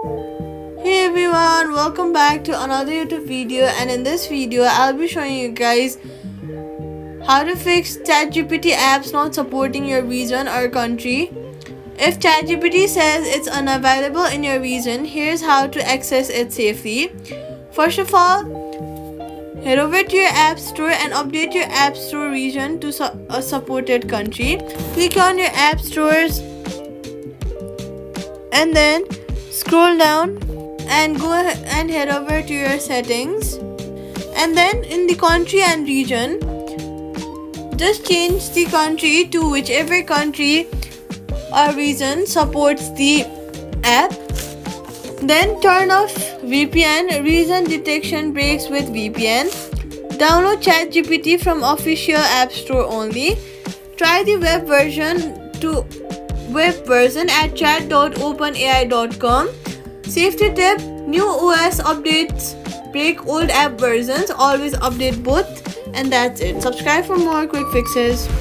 Hey everyone, welcome back to another YouTube video, and in this video I'll be showing you guys how to fix ChatGPT apps not supporting your region or country. If ChatGPT says it's unavailable in your region, here's how to access it safely. First of all, head over to your app store and update your app store region to a supported country. Click on your app stores and then scroll down and go ahead and head over to your settings, and then in the country and region, just change the country to whichever country or region supports the app. Then turn off VPN, region detection breaks with VPN. Download ChatGPT from official app store only. Try the web version at chat.openai.com. Safety tip: new OS updates break old app versions. Always update both. And that's it. Subscribe for more quick fixes.